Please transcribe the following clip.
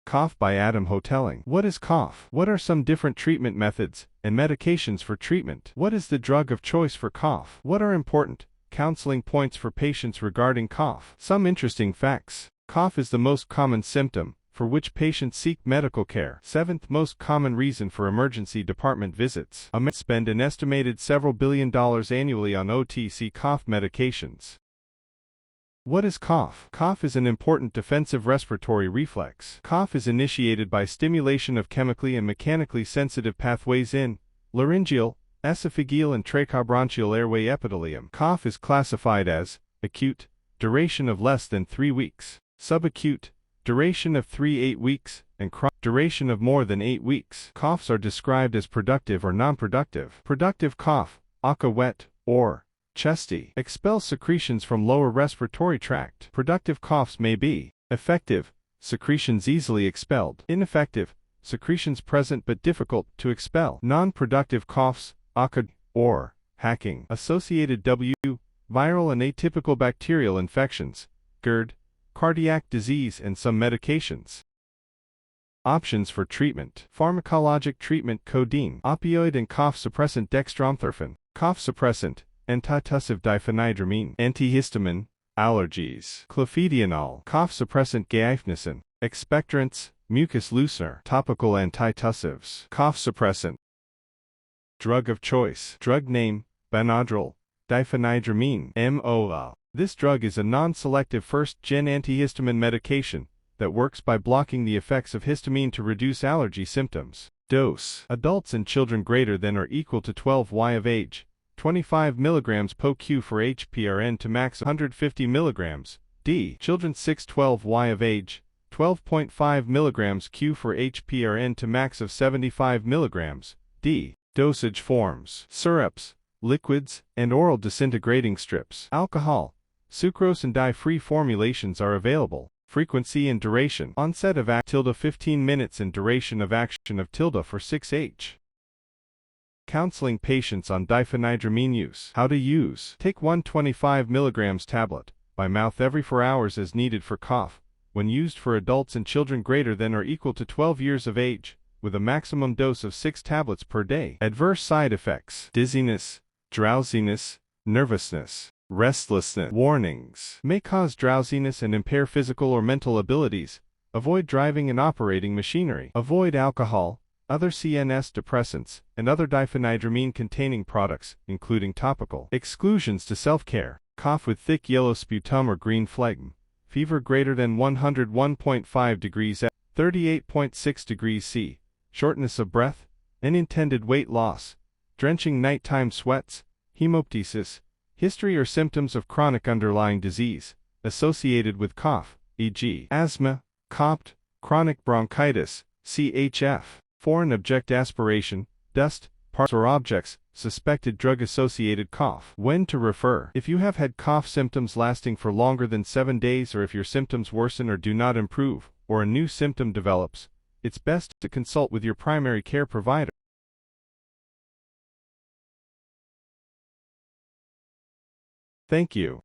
Cough by Adam Hotelling. What is cough? What are some different treatment methods and medications for treatment? What is the drug of choice for cough? What are important counseling points for patients regarding cough? Some interesting facts. Cough is the most common symptom for which patients seek medical care. 7th most common reason for emergency department visits. Americans spend an estimated several $billion annually on OTC cough medications. What is cough? Cough is an important defensive respiratory reflex. Cough is initiated by stimulation of chemically and mechanically sensitive pathways in laryngeal, esophageal and trachobronchial airway epithelium. Cough is classified as acute, duration of less than 3 weeks, subacute, duration of 3–8 weeks, and chronic, duration of more than 8 weeks. Coughs are described as productive or non-productive. Productive cough, aka wet, or chesty, expels secretions from lower respiratory tract. Productive coughs may be effective, secretions easily expelled; ineffective, secretions present but difficult to expel. Non-productive coughs, aka or hacking, associated viral and atypical bacterial infections, GERD, cardiac disease and some medications. Options for treatment. Pharmacologic treatment: codeine, opioid and cough suppressant dextromethorphan, cough suppressant, antitussive diphenhydramine, antihistamine, allergies, clofidionol, cough suppressant guaifenesin, expectorants, mucus loosener, topical antitussives, cough suppressant. Drug of choice. Drug name: Benadryl, diphenhydramine, MOL. This drug is a non-selective first-gen antihistamine medication that works by blocking the effects of histamine to reduce allergy symptoms. Dose: adults and children greater than or equal to 12 Y of age, 25 mg per for HPRN to max 150 mg, D. Children 6–12 Y of age, 12.5 mg Q for HPRN to max of 75 mg, D. Dosage forms: syrups, liquids, and oral disintegrating strips. Alcohol, sucrose and dye-free formulations are available. Frequency and duration: onset of action 15 minutes and duration of action of for 6H. Counseling patients on diphenhydramine use. How to use: take 125 mg tablet by mouth every 4 hours as needed for cough, when used for adults and children greater than or equal to 12 years of age, with a maximum dose of 6 tablets per day. Adverse side effects: dizziness, drowsiness, nervousness, restlessness. Warnings: may cause drowsiness and impair physical or mental abilities. Avoid driving and operating machinery. Avoid alcohol, other CNS depressants, and other diphenhydramine-containing products, including topical. Exclusions to self-care: cough with thick yellow sputum or green phlegm, fever greater than 101.5 degrees F, 38.6 degrees C, shortness of breath, unintended weight loss, drenching nighttime sweats, hemoptysis, history or symptoms of chronic underlying disease associated with cough, e.g. asthma, COPD, chronic bronchitis, CHF, foreign object aspiration, dust, parts or objects, suspected drug-associated cough. When to refer: if you have had cough symptoms lasting for longer than 7 days, or if your symptoms worsen or do not improve, or a new symptom develops, it's best to consult with your primary care provider. Thank you.